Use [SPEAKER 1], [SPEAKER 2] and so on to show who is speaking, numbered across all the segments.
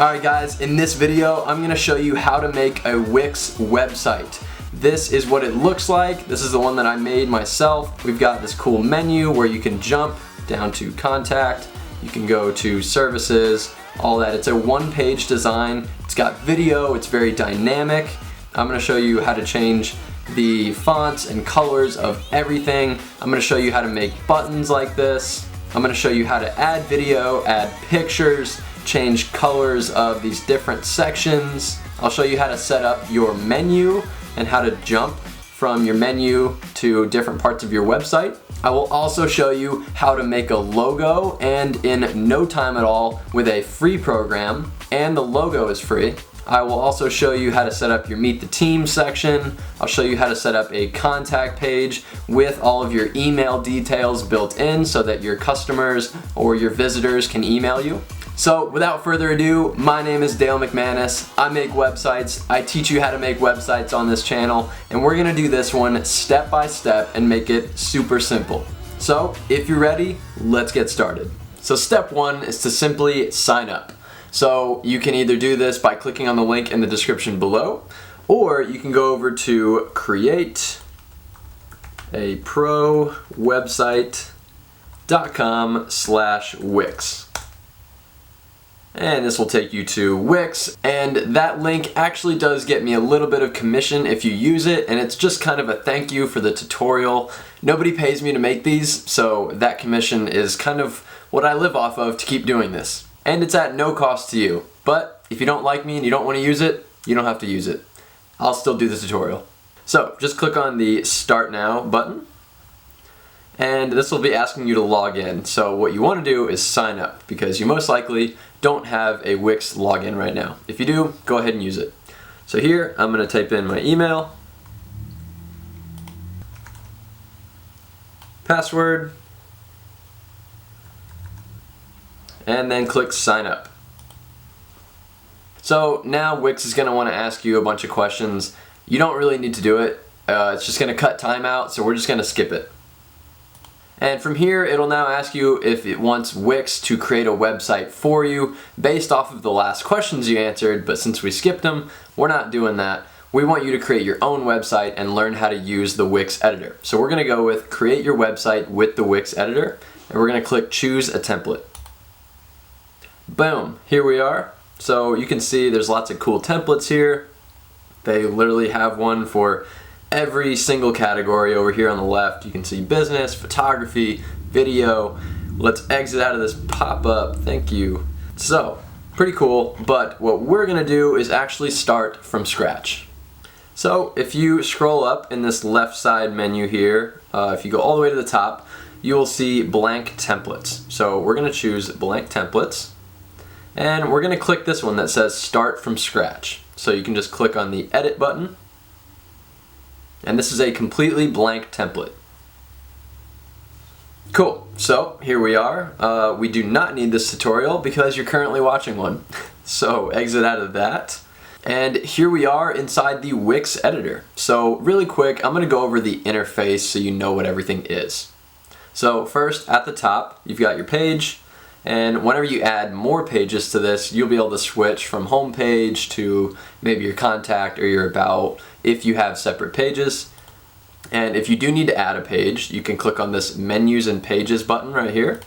[SPEAKER 1] Alright guys, in this video I'm going to show you how to make a WIX website. This is what it looks like. This is the one that I made myself. We've got this cool menu where you can jump down to contact, you can go to services, all that. It's a one-page design. It's got video, it's very dynamic. I'm going to show you how to change the fonts and colors of everything. I'm going to show you how to make buttons like this. I'm going to show you how to add video, add pictures, change colors of these different sections. I'll show you how to set up your menu and how to jump from your menu to different parts of your website. I will also show you how to make a logo, and in no time at all with a free program, and the logo is free. I will also show you how to set up your Meet the Team section. I'll show you how to set up a contact page with all of your email details built in so that your customers or your visitors can email you. So without further ado, my name is Dale McManus. I make websites. I teach you how to make websites on this channel, and we're gonna do this one step by step and make it super simple. So if you're ready, let's get started. So step one is to simply sign up. So you can either do this by clicking on the link in the description below, or you can go over to createaprowebsite.com/Wix. And this will take you to Wix, and that link actually does get me a little bit of commission if you use it, and it's just kind of a thank you for the tutorial. Nobody pays me to make these, so that commission is kind of what I live off of to keep doing this. And it's at no cost to you. But if you don't like me and you don't want to use it, you don't have to use it. I'll still do the tutorial. So just click on the Start Now button, and this will be asking you to log in. So what you want to do is sign up, because you most likely don't have a Wix login right now. If you do, go ahead and use it. So here I'm going to type in my email, password, and then click sign up. So now Wix is going to want to ask you a bunch of questions. You don't really need to do it. It's just going to cut time out, so we're just going to skip it. And from here, it'll now ask you if it wants Wix to create a website for you based off of the last questions you answered, but since we skipped them, we're not doing that. We want you to create your own website and learn how to use the Wix editor. So we're going to go with create your website with the Wix editor, and we're going to click choose a template. Boom, here we are. So you can see there's lots of cool templates here. They literally have one for every single category. Over here on the left you can see business, photography, video. Let's exit out of this pop-up, thank you. So pretty cool, but what we're gonna do is actually start from scratch. So if you scroll up in this left side menu here, if you go all the way to the top, you will see blank templates. So we're gonna choose blank templates, and we're gonna click this one that says start from scratch. So you can just click on the edit button, and this is a completely blank template. Cool, so here we are. We do not need this tutorial because you're currently watching one. So exit out of that. And here we are inside the Wix editor. So really quick, I'm gonna go over the interface so you know what everything is. So first, at the top, you've got your page, and whenever you add more pages to this, you'll be able to switch from home page to maybe your contact or your about if you have separate pages. And if you do need to add a page, you can click on this menus and pages button right here,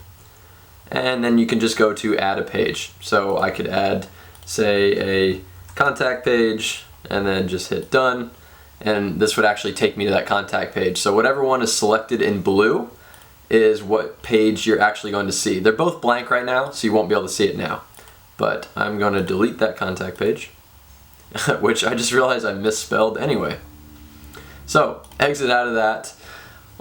[SPEAKER 1] and then you can just go to add a page. So I could add, say, a contact page and then just hit done, and this would actually take me to that contact page. So whatever one is selected in blue is what page you're actually going to see. They're both blank right now, so you won't be able to see it now. But I'm going to delete that contact page, which I just realized I misspelled anyway. So exit out of that.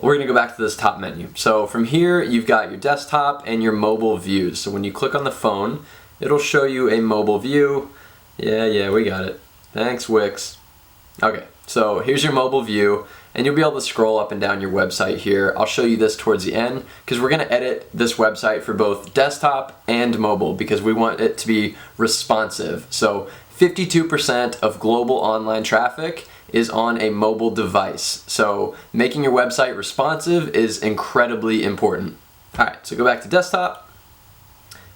[SPEAKER 1] We're going to go back to this top menu. So from here, you've got your desktop and your mobile views. So when you click on the phone, it'll show you a mobile view. Yeah, we got it. Thanks, Wix. Okay, so here's your mobile view, and you'll be able to scroll up and down your website here. I'll show you this towards the end because we're going to edit this website for both desktop and mobile because we want it to be responsive. So 52% of global online traffic is on a mobile device. So making your website responsive is incredibly important. Alright, so go back to desktop,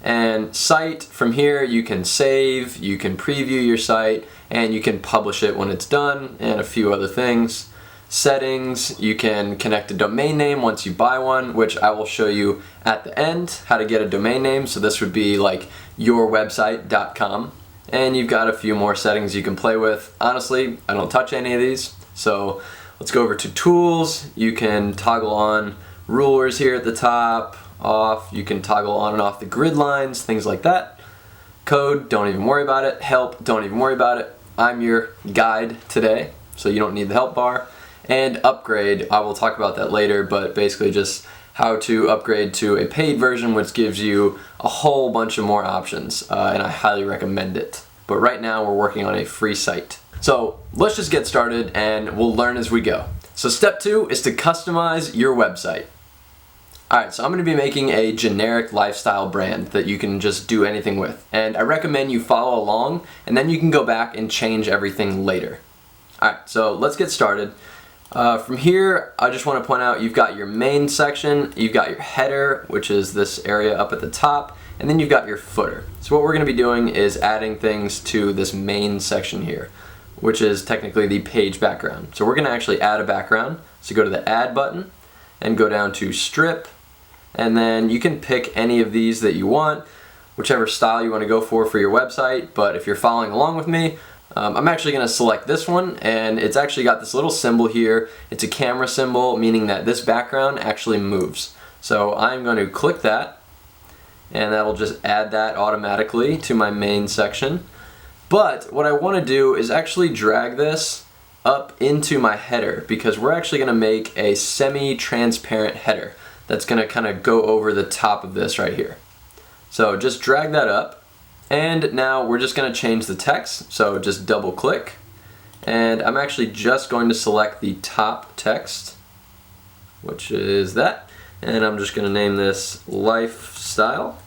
[SPEAKER 1] And site, from here you can save, you can preview your site, and you can publish it when it's done, and a few other things. Settings, you can connect a domain name once you buy one, which I will show you at the end how to get a domain name. So this would be like yourwebsite.com. And you've got a few more settings you can play with. Honestly, I don't touch any of these. So let's go over to tools. You can toggle on rulers here at the top, off. You can toggle on and off the grid lines, things like that. Code, don't even worry about it. Help, don't even worry about it. I'm your guide today, so you don't need the help bar. And upgrade, I will talk about that later, but basically just how to upgrade to a paid version, which gives you a whole bunch of more options, and I highly recommend it. But right now we're working on a free site. So let's just get started and we'll learn as we go. So step 2 is to customize your website. Alright, so I'm going to be making a generic lifestyle brand that you can just do anything with. And I recommend you follow along, and then you can go back and change everything later. Alright, so let's get started. From here, I just want to point out you've got your main section, you've got your header, which is this area up at the top, and then you've got your footer. So what we're going to be doing is adding things to this main section here, which is technically the page background. So we're going to actually add a background. So go to the add button and go down to strip, and then you can pick any of these that you want, whichever style you want to go for your website. But if you're following along with me, I'm actually going to select this one, and it's actually got this little symbol here. It's a camera symbol, meaning that this background actually moves. So I'm going to click that, and that'll just add that automatically to my main section. But what I want to do is actually drag this up into my header, because we're actually going to make a semi-transparent header that's going to kind of go over the top of this right here. So just drag that up. And now we're just going to change the text, so just double click, and I'm actually just going to select the top text, which is that, and I'm just going to name this lifestyle,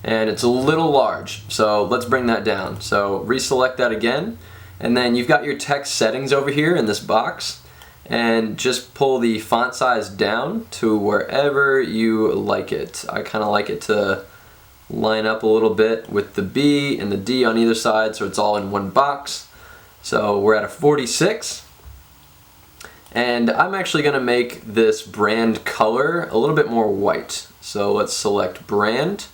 [SPEAKER 1] and it's a little large, so let's bring that down. So reselect that again, and then you've got your text settings over here in this box, and just pull the font size down to wherever you like it. I kind of like it to line up a little bit with the B and the D on either side, so it's all in one box. So we're at a 46, and I'm actually going to make this brand color a little bit more white. So let's select brand,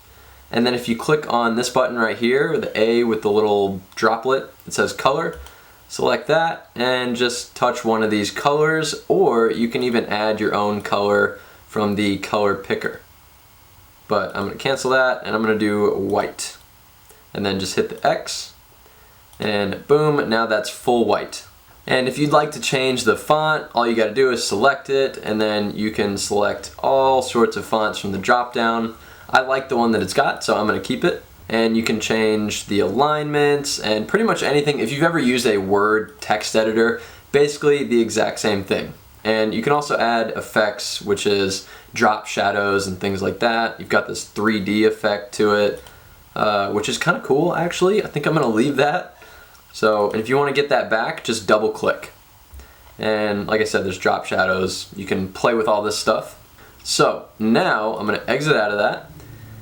[SPEAKER 1] and then if you click on this button right here, the A with the little droplet, it says color, select that and just touch one of these colors, or you can even add your own color from the color picker. But I'm going to cancel that, and I'm going to do white. And then just hit the X, and boom, now that's full white. And if you'd like to change the font, all you got to do is select it, and then you can select all sorts of fonts from the drop down. I like the one that it's got, so I'm going to keep it. And you can change the alignments and pretty much anything. If you've ever used a Word text editor, basically the exact same thing. And you can also add effects, which is drop shadows and things like that. You've got this 3D effect to it, which is kind of cool actually. I think I'm going to leave that. So if you want to get that back, just double click. And like I said, there's drop shadows. You can play with all this stuff. So now I'm going to exit out of that.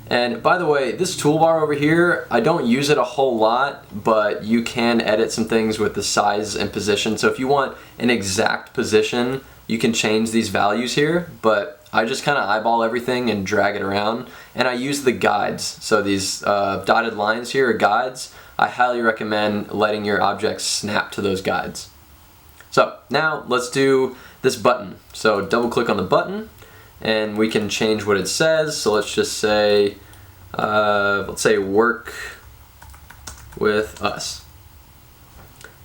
[SPEAKER 1] And by the way, this toolbar over here, I don't use it a whole lot, but you can edit some things with the size and position. So if you want an exact position, you can change these values here, but I just kind of eyeball everything and drag it around. And I use the guides. So these dotted lines here are guides. I highly recommend letting your objects snap to those guides. So now let's do this button. So double click on the button, and we can change what it says. So let's just say, let's say work with us.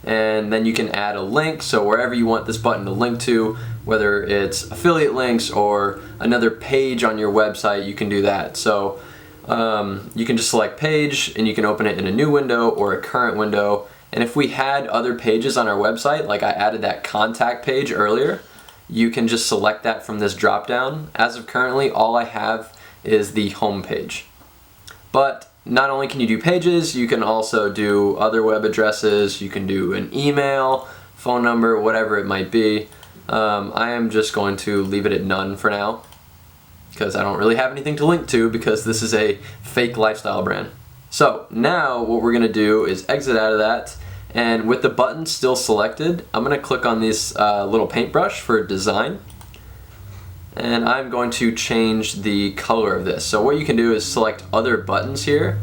[SPEAKER 1] And then you can add a link, so wherever you want this button to link to, whether it's affiliate links or another page on your website, you can do that. So you can just select page, and you can open it in a new window or a current window. And if we had other pages on our website, like I added that contact page earlier, you can just select that from this drop down. As of currently, all I have is the home page. But not only can you do pages, you can also do other web addresses, you can do an email, phone number, whatever it might be. I am just going to leave it at none for now. because I don't really have anything to link to because this is a fake lifestyle brand. So now what we're gonna do is exit out of that, and with the button still selected, I'm gonna click on this little paintbrush for design, and I'm going to change the color of this. So what you can do is select other buttons here.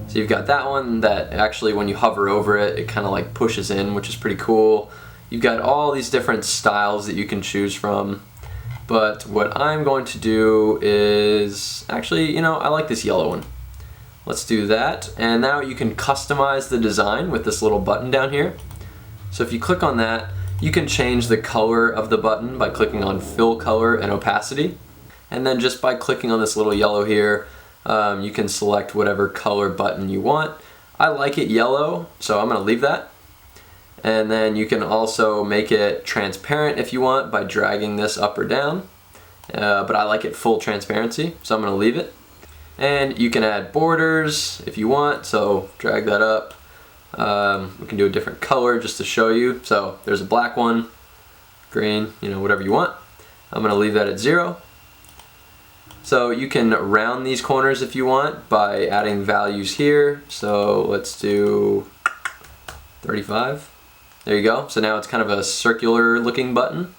[SPEAKER 1] So you've got that one that actually when you hover over it, it kind of like pushes in, which is pretty cool. You've got all these different styles that you can choose from. But what I'm going to do is, actually, you know, I like this yellow one. Let's do that. And now you can customize the design with this little button down here. So if you click on that, you can change the color of the button by clicking on fill color and opacity. And then just by clicking on this little yellow here, you can select whatever color button you want. I like it yellow, so I'm gonna leave that. And then you can also make it transparent if you want by dragging this up or down. But I like it full transparency, so I'm gonna leave it. And you can add borders if you want, so drag that up. We can do a different color just to show you. So there's a black one, green, you know, whatever you want. I'm gonna leave that at 0. So you can round these corners if you want by adding values here. So let's do 35. There you go. So now it's kind of a circular looking button,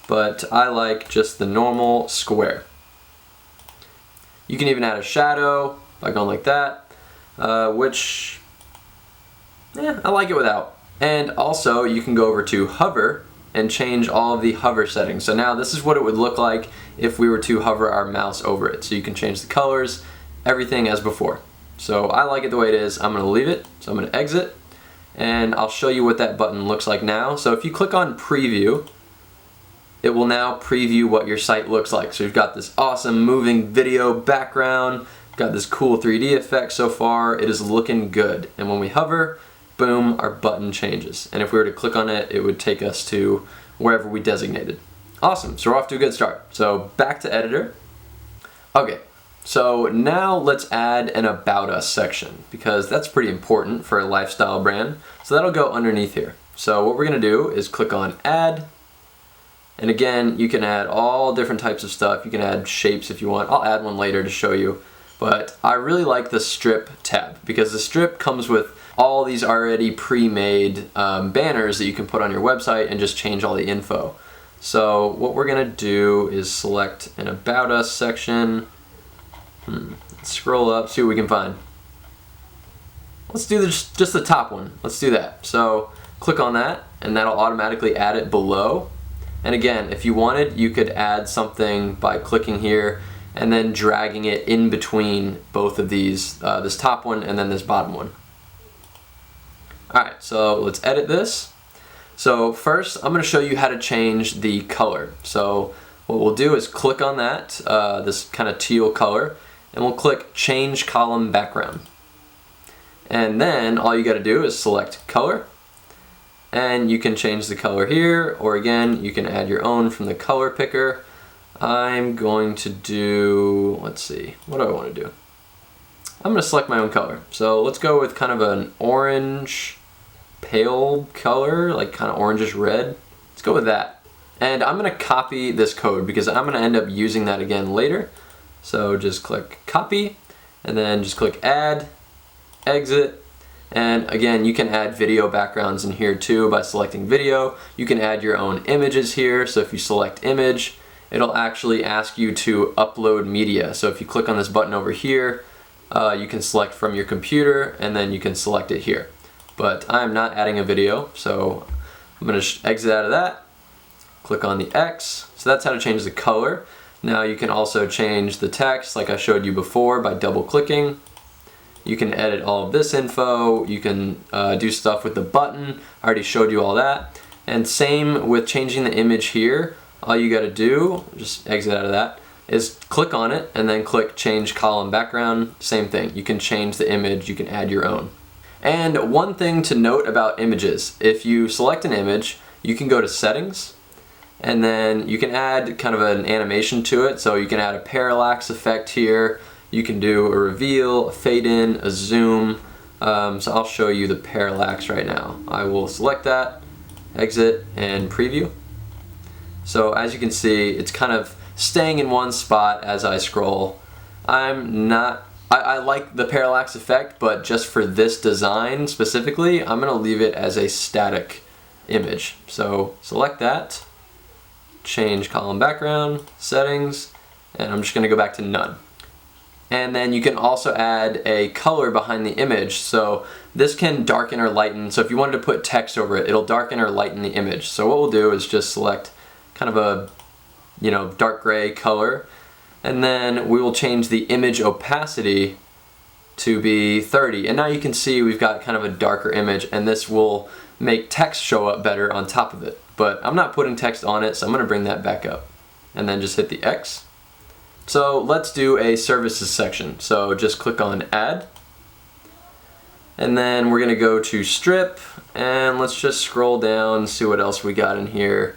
[SPEAKER 1] but I like just the normal square. You can even add a shadow by going like that, which, I like it without. And also you can go over to hover and change all of the hover settings. So now this is what it would look like if we were to hover our mouse over it. So you can change the colors, everything as before. So I like it the way it is. I'm gonna leave it. So I'm gonna exit, and I'll show you what that button looks like now. So if you click on preview, it will now preview what your site looks like. So you've got this awesome moving video background, got this cool 3D effect so far. It is looking good. And when we hover, boom, our button changes. And if we were to click on it, it would take us to wherever we designated. Awesome, so we're off to a good start. So back to editor. Okay, so now let's add an About Us section, because that's pretty important for a lifestyle brand. So that'll go underneath here. So what we're gonna do is click on Add. And again, you can add all different types of stuff. You can add shapes if you want. I'll add one later to show you. But I really like the strip tab, because the strip comes with all these already pre-made banners that you can put on your website and just change all the info. So what we're gonna do is select an About Us section. Let's scroll up, see what we can find. Let's do just the top one. Let's do that. So click on that, and that'll automatically add it below. And again, if you wanted, you could add something by clicking here and then dragging it in between both of these, this top one and then this bottom one. Alright, so let's edit this. So first, I'm going to show you how to change the color. So what we'll do is click on that, this kind of teal color, and we'll click Change Column Background. And then all you got to do is select Color, and you can change the color here, or again, you can add your own from the color picker. I'm going to do, let's see, what do I want to do? I'm going to select my own color. So let's go with kind of an orange, pale color, like kind of orangish red. Let's go with that. And I'm going to copy this code because I'm going to end up using that again later. So just click Copy, and then just click Add, Exit. And again, you can add video backgrounds in here too by selecting video. You can add your own images here. So if you select image, it'll actually ask you to upload media. So if you click on this button over here, you can select from your computer, and then you can select it here. But I'm not adding a video, so I'm going to exit out of that. Click on the X. So that's how to change the color. Now you can also change the text like I showed you before by double clicking. You can edit all of this info. You can do stuff with the button. I already showed you all that. And same with changing the image here. All you got to do, just exit out of that, is click on it and then click Change Column Background. Same thing. You can change the image. You can add your own. And one thing to note about images, if you select an image, you can go to Settings, and then you can add kind of an animation to it. So you can add a parallax effect here. You can do a reveal, a fade in, a zoom. So I'll show you the parallax right now. I will select that, exit, and preview. So as you can see, it's kind of staying in one spot as I scroll. I like the parallax effect, but just for this design specifically, I'm going to leave it as a static image. So select that, change column background, settings, and I'm just going to go back to none. And then you can also add a color behind the image. So this can darken or lighten. So if you wanted to put text over it, it'll darken or lighten the image. So what we'll do is just select kind of a, dark gray color. And then we will change the image opacity to be 30. And now you can see we've got kind of a darker image, and this will make text show up better on top of it. But I'm not putting text on it, so I'm going to bring that back up. And then just hit the X. So let's do a services section. So just click on add. And then we're going to go to strip, and let's just scroll down, see what else we got in here.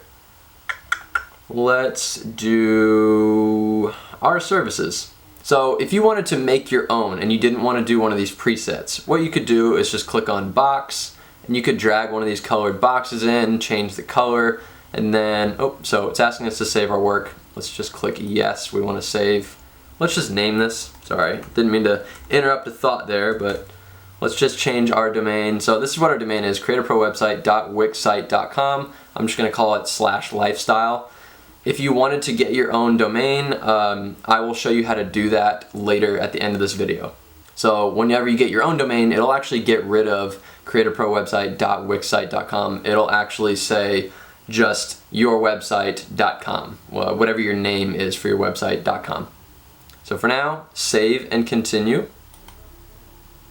[SPEAKER 1] Let's do our services. So if you wanted to make your own and you didn't want to do one of these presets, what you could do is just click on box, and you could drag one of these colored boxes in, change the color, and then, so it's asking us to save our work. Let's just click yes, we want to save. Let's just name this. Sorry, didn't mean to interrupt a thought there, but let's just change our domain. So this is what our domain is, creativeprowebsite.wixsite.com. I'm just going to call it /lifestyle. If you wanted to get your own domain, I will show you how to do that later at the end of this video. So whenever you get your own domain, it'll actually get rid of creativeprowebsite.wixsite.com. It'll actually say just yourwebsite.com, whatever your name is for your website.com. So for now, save and continue.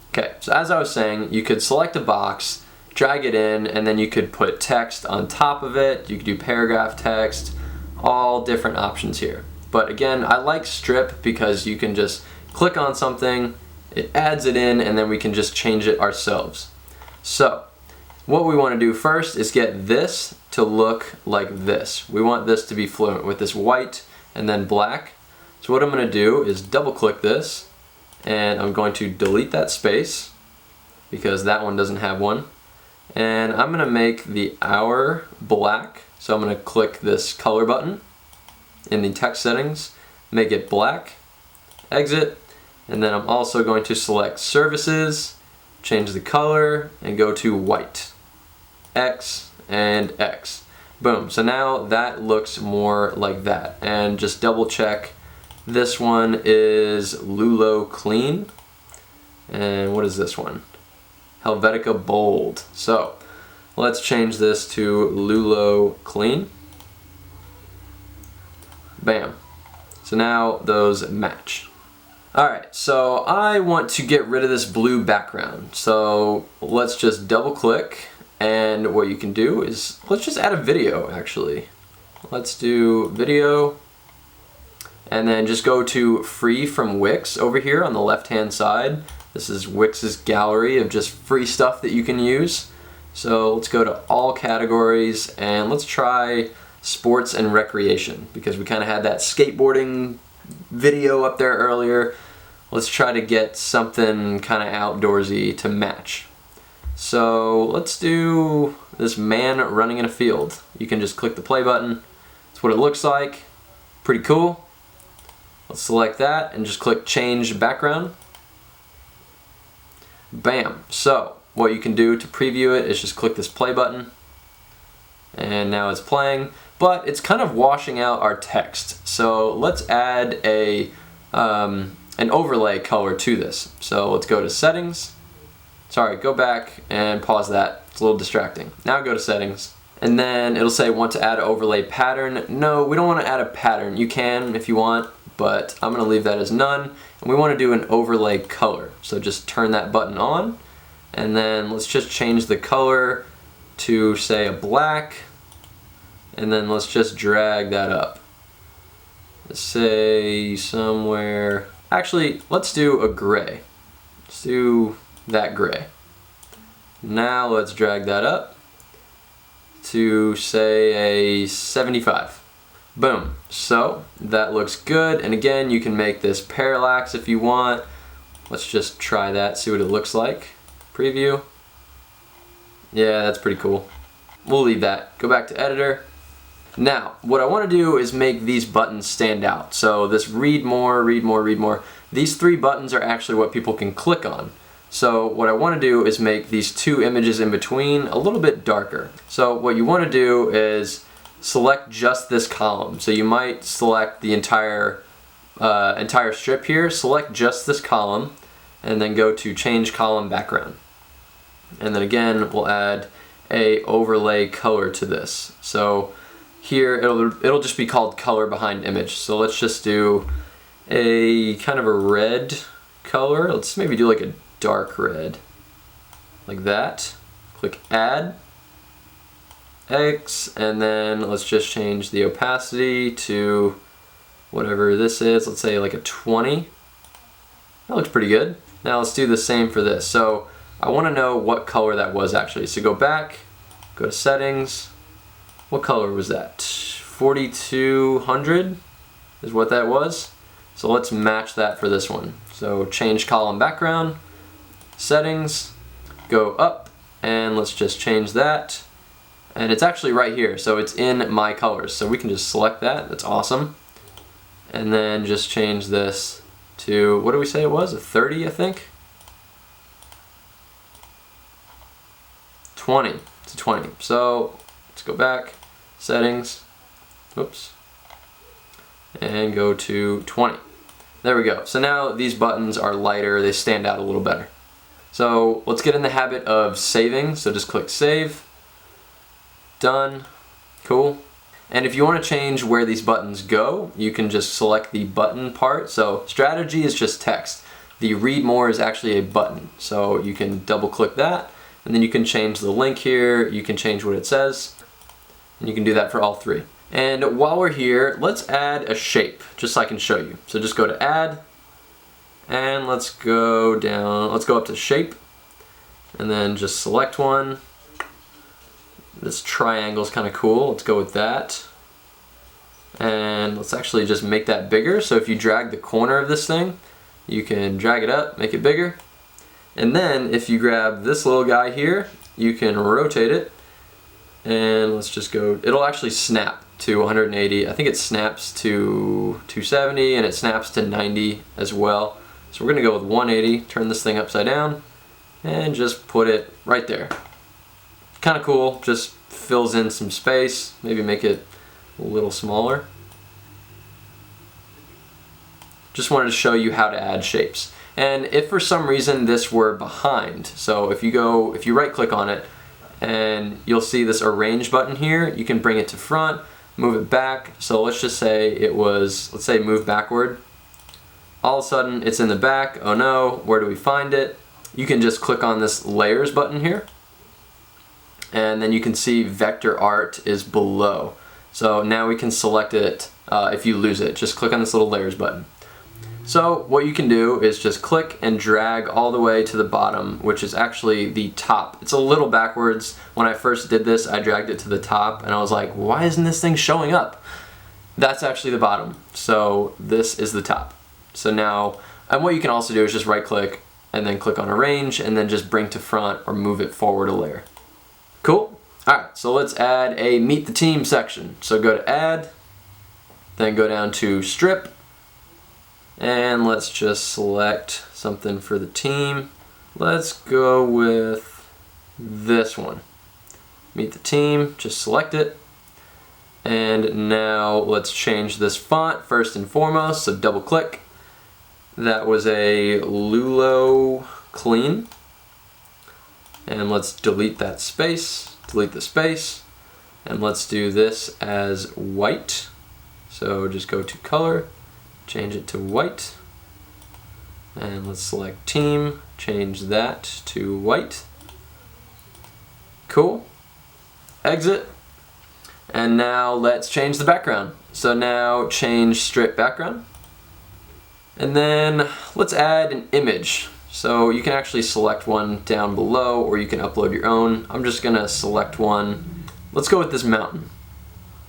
[SPEAKER 1] Okay, so as I was saying, you could select a box, drag it in, and then you could put text on top of it. You could do paragraph text, all different options here. But again, I like strip because you can just click on something, it adds it in, and then we can just change it ourselves. So what we want to do first is get this to look like this. We want this to be fluent with this white and then black. So what I'm going to do is double click this, and I'm going to delete that space because that one doesn't have one. And I'm going to make the hour black. So I'm going to click this color button in the text settings, make it black, exit, and then I'm also going to select services, change the color, and go to white. X and X. Boom. So now that looks more like that. And just double check. This one is Lulo Clean. And what is this one? Helvetica Bold. So let's change this to Lulo Clean. Bam. So now those match. Alright, so I want to get rid of this blue background. So let's just double click, and what you can do is, let's just add a video actually. Let's do video, and then just go to free from Wix over here on the left hand side. This is Wix's gallery of just free stuff that you can use. So let's go to all categories, and let's try sports and recreation because we kind of had that skateboarding video up there earlier. Let's try to get something kind of outdoorsy to match. So let's do this man running in a field. You can just click the play button. That's what it looks like. Pretty cool. Let's select that and just click change background. Bam. So what you can do to preview it is just click this play button, and now it's playing, but it's kind of washing out our text. So let's add an overlay color to this. So let's go to settings. Sorry, go back and pause that. It's a little distracting. Now go to settings, and then it'll say want to add an overlay pattern. No, we don't want to add a pattern. You can if you want, but I'm going to leave that as none. And we want to do an overlay color. So just turn that button on, and then let's just change the color to say a black, and then let's just drag that up. Let's say somewhere, actually let's do a gray. Let's do that gray. Now let's drag that up to say a 75. Boom. So that looks good, and again you can make this parallax if you want. Let's just try that, see what it looks like. Preview. Yeah, that's pretty cool. We'll leave that. Go back to editor. Now, what I want to do is make these buttons stand out. So this read more, read more, read more. These 3 buttons are actually what people can click on. So what I want to do is make these 2 images in between a little bit darker. So what you want to do is select just this column. So you might select the entire strip here, select just this column, and then go to change column background. And then again, we'll add a overlay color to this. So here it'll just be called color behind image. So let's just do a kind of a red color. Let's maybe do like a dark red, like that. Click add, X, and then let's just change the opacity to whatever this is. Let's say like a 20. That looks pretty good. Now let's do the same for this. So I want to know what color that was actually. So go back, go to settings. What color was that? 4200 is what that was. So let's match that for this one. So change column background, settings, go up, and let's just change that. And it's actually right here, so it's in my colors. So we can just select that, that's awesome. And then just change this to, what do we say it was? A 30, I think? 20, it's a 20. So let's go back, settings, oops, and go to 20. There we go. So now these buttons are lighter, they stand out a little better. So let's get in the habit of saving. So just click save, done, cool. And if you want to change where these buttons go, you can just select the button part. So strategy is just text. The read more is actually a button. So you can double click that, and then you can change the link here, you can change what it says, and you can do that for all 3. And while we're here, let's add a shape, just so I can show you. So just go to add, and let's go down, let's go up to shape, and then just select one. This triangle is kind of cool, let's go with that. And let's actually just make that bigger. So if you drag the corner of this thing, you can drag it up, make it bigger. And then if you grab this little guy here, you can rotate it. And let's just go, it'll actually snap to 180. I think it snaps to 270 and it snaps to 90 as well. So we're gonna go with 180, turn this thing upside down, and just put it right there. Kind of cool, just fills in some space, maybe make it a little smaller. Just wanted to show you how to add shapes. And if for some reason this were behind, so if you right click on it, and you'll see this arrange button here, you can bring it to front, move it back. So let's just say it was, let's say move backward. All of a sudden it's in the back, oh no, where do we find it? You can just click on this layers button here, and then you can see vector art is below. So now we can select it if you lose it. Just click on this little layers button. So what you can do is just click and drag all the way to the bottom, which is actually the top. It's a little backwards. When I first did this, I dragged it to the top and I was like, why isn't this thing showing up? That's actually the bottom. So this is the top. So now, and what you can also do is just right click and then click on arrange and then just bring to front or move it forward a layer. Cool? Alright, so let's add a meet the team section. So go to add, then go down to strip, and let's just select something for the team. Let's go with this one. Meet the team, just select it. And now let's change this font first and foremost, so double click. That was a Lulo clean. And let's delete that space, delete the space. And let's do this as white. So just go to color, change it to white, and let's select team, change that to white. Cool. Exit. And now let's change the background. So now change strip background. And then let's add an image. So you can actually select one down below or you can upload your own. I'm just gonna select one. Let's go with this mountain.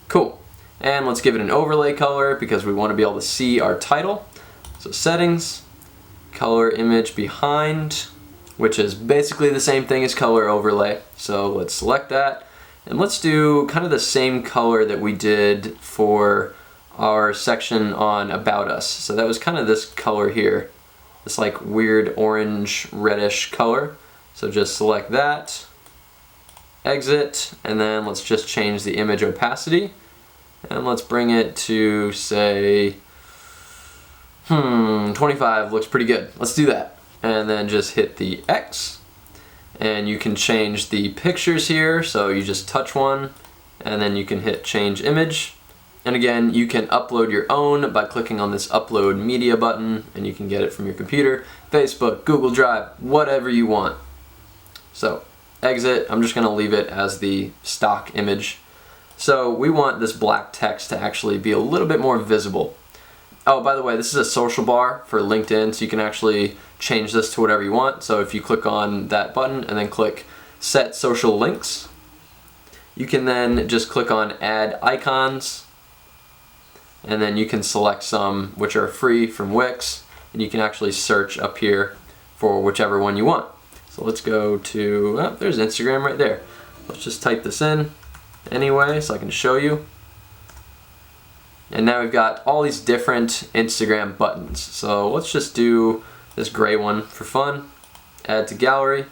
[SPEAKER 1] Cool. And let's give it an overlay color because we want to be able to see our title. So settings, color image behind, which is basically the same thing as color overlay. So let's select that. And let's do kind of the same color that we did for our section on About Us. So that was kind of this color here, this like weird orange reddish color. So just select that, exit, and then let's just change the image opacity. And let's bring it to, say, 25 looks pretty good. Let's do that. And then just hit the X. And you can change the pictures here. So you just touch one, and then you can hit change image. And again, you can upload your own by clicking on this upload media button, and you can get it from your computer, Facebook, Google Drive, whatever you want. So exit. I'm just gonna leave it as the stock image. So we want this black text to actually be a little bit more visible. Oh, by the way, this is a social bar for LinkedIn, so you can actually change this to whatever you want. So if you click on that button and then click Set Social Links, you can then just click on Add Icons, and then you can select some which are free from Wix, and you can actually search up here for whichever one you want. So let's go to, oh, there's Instagram right there. Let's just type this in anyway so I can show you. And now we've got all these different Instagram buttons. So let's just do this gray one for fun. Add to gallery.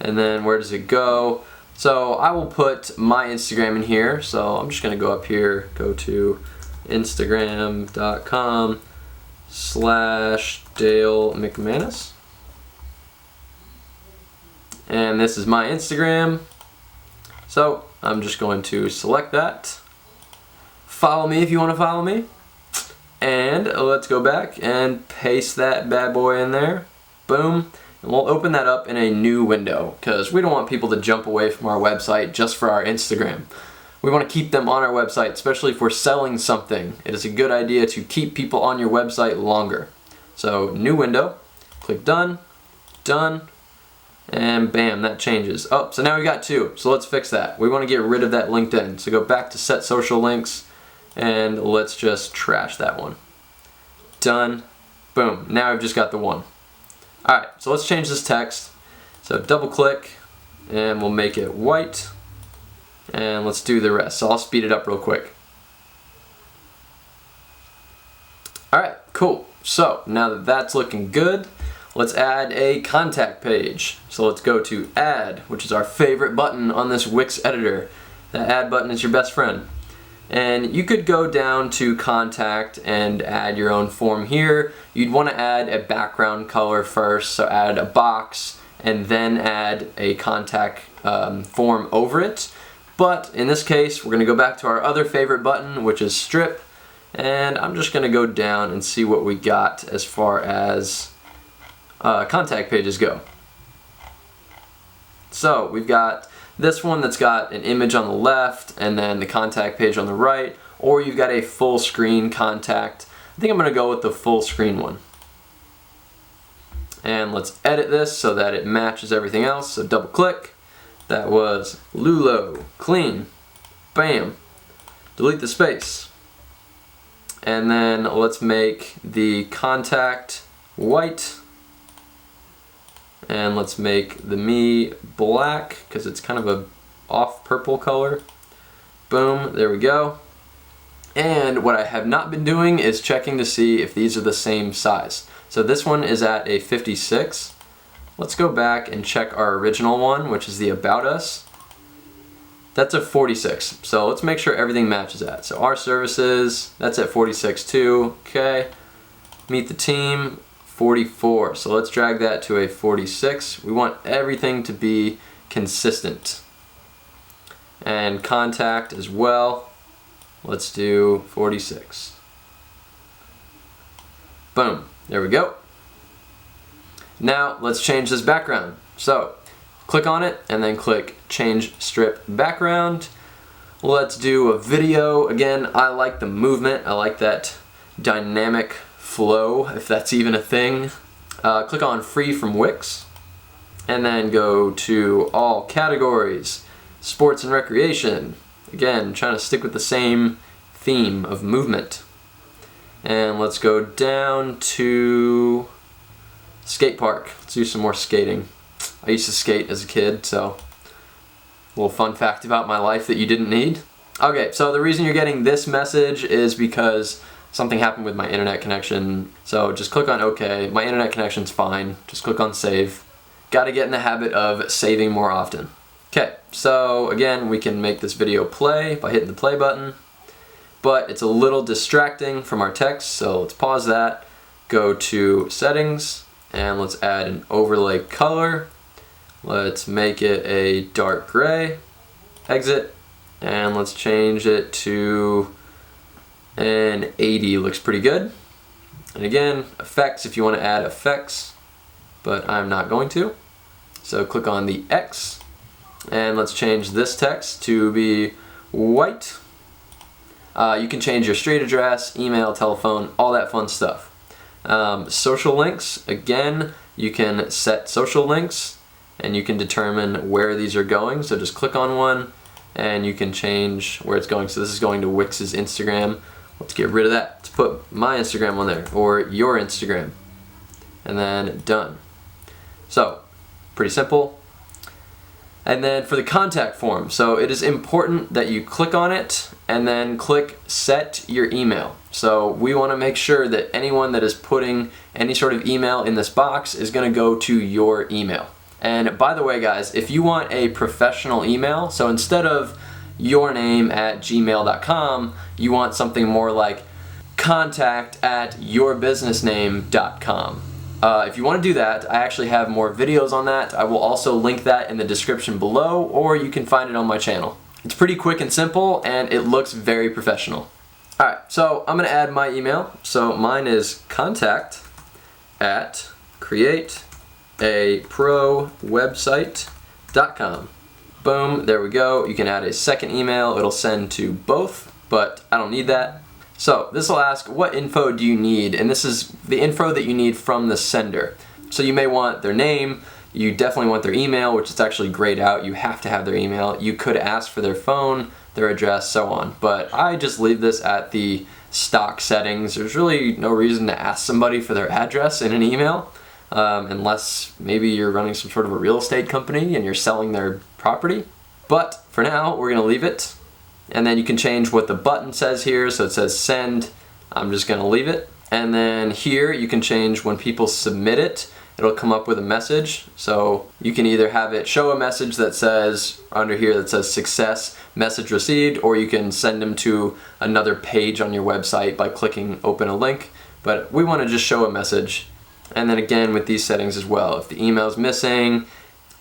[SPEAKER 1] And then where does it go? So I will put my Instagram in here. So I'm just gonna go up here, go to instagram.com/Dale McManus. And this is my Instagram. So I'm just going to select that. Follow me if you want to follow me. And let's go back and paste that bad boy in there. Boom. And we'll open that up in a new window because we don't want people to jump away from our website just for our Instagram. We want to keep them on our website, especially if we're selling something. It is a good idea to keep people on your website longer. So new window, click done, done. And bam, that changes. Oh, so now we got two. So let's fix that. We want to get rid of that LinkedIn. So go back to Set Social Links, and let's just trash that one. Done. Boom. Now I've just got the one. Alright, so let's change this text. So double click, and we'll make it white. And let's do the rest. So I'll speed it up real quick. Alright, cool. So now that that's looking good, let's add a contact page. So let's go to Add, which is our favorite button on this Wix editor. That Add button is your best friend. And you could go down to Contact and add your own form here. You'd want to add a background color first, so add a box and then add a contact form over it. But in this case, we're going to go back to our other favorite button, which is Strip. And I'm just going to go down and see what we got as far as contact pages go. So we've got this one that's got an image on the left and then the contact page on the right, or you've got a full screen contact. I think I'm going to go with the full screen one. And let's edit this so that it matches everything else. So double click. That was Lulo, clean, bam. Delete the space. And then let's make the contact white. And let's make the me black because it's kind of a off purple color. Boom, there we go. And what I have not been doing is checking to see if these are the same size. So this one is at a 56. Let's go back and check our original one, which is the About Us. That's a 46. So let's make sure everything matches that. So our services, that's at 46 too. Okay. Meet the team. 44. So let's drag that to a 46. We want everything to be consistent. And contact as well. Let's do 46. Boom. There we go. Now let's change this background. So click on it and then click Change Strip Background. Let's do a video. Again, I like the movement. I like that dynamic flow, if that's even a thing. Click on Free from Wix and then go to All Categories, Sports and Recreation. Again, trying to stick with the same theme of movement. And let's go down to Skate Park. Let's do some more skating. I used to skate as a kid, so Little fun fact about my life that you didn't need. Okay, so the reason you're getting this message is because something happened with my internet connection. So just click on OK. My internet connection's fine. Just click on save. Got to get in the habit of saving more often. Okay, so again, we can make this video play by hitting the play button, but it's a little distracting from our text, so let's pause that, go to settings, and let's add an overlay color. Let's make it a dark gray, exit, and let's change it to an 80, looks pretty good. And again, effects if you want to add effects, but I'm not going to. So click on the X, and let's change this text to be white. You can change your street address, email, telephone, all that fun stuff. Social links, again, you can set social links and you can determine where these are going. So just click on one and you can change where it's going. So this is going to WIX's Instagram. Let's get rid of that. Let's put my Instagram on there, or your Instagram, and then done. So pretty simple. And then for the contact form, so it is important that you click on it and then click set your email. So we want to make sure that anyone that is putting any sort of email in this box is going to go to your email. And by the way, guys, if you want a professional email, so instead of yourname@gmail.com, you want something more like contact@yourbusinessname.com. If you want to do that, I actually have more videos on that. I will also link that in the description below, or you can find it on my channel. It's pretty quick and simple, and it looks very professional. Alright, so I'm going to add my email. So mine is contact@createaprowebsite.com. Boom, there we go. You can add a second email. It'll send to both, but I don't need that. So this will ask, what info do you need? And this is the info that you need from the sender. So you may want their name, you definitely want their email, which is actually grayed out. You have to have their email. You could ask for their phone, their address, so on. But I just leave this at the stock settings. There's really no reason to ask somebody for their address in an email, unless maybe you're running some sort of a real estate company and you're selling their property. But for now, we're gonna leave it. And then you can change what the button says here. So it says send. I'm just gonna leave it. And then here you can change when people submit it, it'll come up with a message. So you can either have it show a message that says, under here that says success, message received, or you can send them to another page on your website by clicking open a link. But we wanna just show a message. And then again with these settings as well, if the email's missing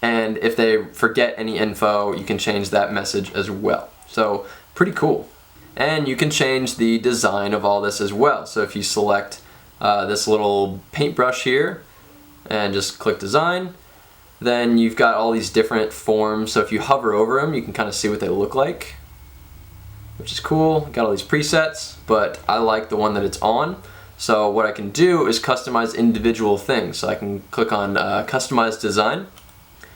[SPEAKER 1] and if they forget any info, you can change that message as well. So pretty cool. And you can change the design of all this as well. So if you select this little paintbrush here and just click design, then you've got all these different forms. So if you hover over them, you can kind of see what they look like, which is cool. Got all these presets, but I like the one that it's on. So what I can do is customize individual things. So I can click on customize design.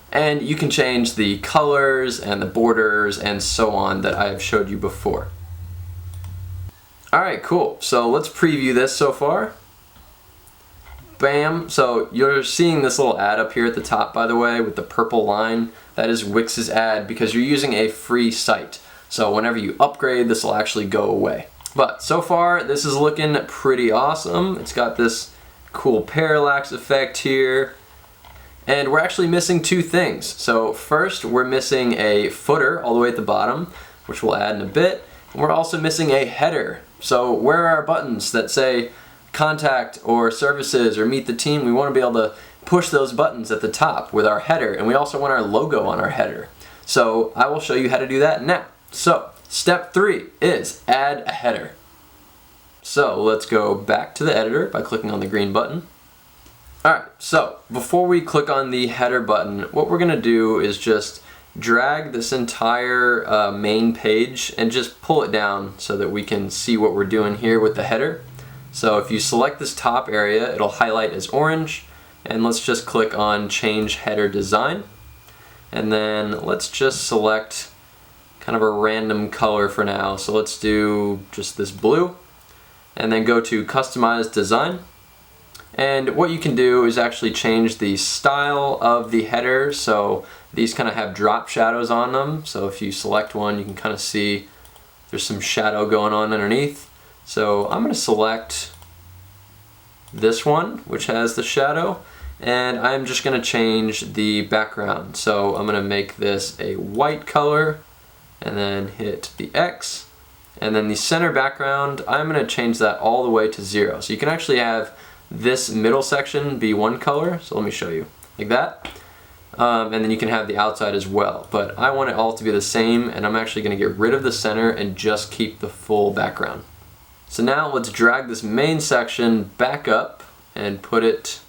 [SPEAKER 1] And you can change the colors and the borders and so on that I have showed you before. Alright, cool. So let's preview this so far. Bam. So you're seeing this little ad up here at the top, by the way, with the purple line. That is WIX's ad because you're using a free site. So whenever you upgrade, this will actually go away. But so far, this is looking pretty awesome. It's got this cool parallax effect here. And we're actually missing two things. So first, we're missing a footer all the way at the bottom, which we'll add in a bit. And we're also missing a header. So where are our buttons that say contact or services or meet the team? We want to be able to push those buttons at the top with our header. And we also want our logo on our header. So I will show you how to do that now. So step 3 is add a header. So let's go back to the editor by clicking on the green button. Alright, so before we click on the header button, what we're going to do is just drag this entire main page and just pull it down so that we can see what we're doing here with the header. So if you select this top area, it'll highlight as orange, and let's just click on change header design. And then let's just select kind of a random color for now. So let's do just this blue, and then go to customize design. And what you can do is actually change the style of the header. So these kind of have drop shadows on them. So if you select one, you can kind of see there's some shadow going on underneath. So I'm going to select this one, which has the shadow, and I'm just going to change the background. So I'm going to make this a white color and then hit the X. And then the center background, I'm going to change that all the way to 0. So you can actually have this middle section be one color. So let me show you, like that. And then you can have the outside as well. But I want it all to be the same, and I'm actually going to get rid of the center and just keep the full background. So now let's drag this main section back up and put it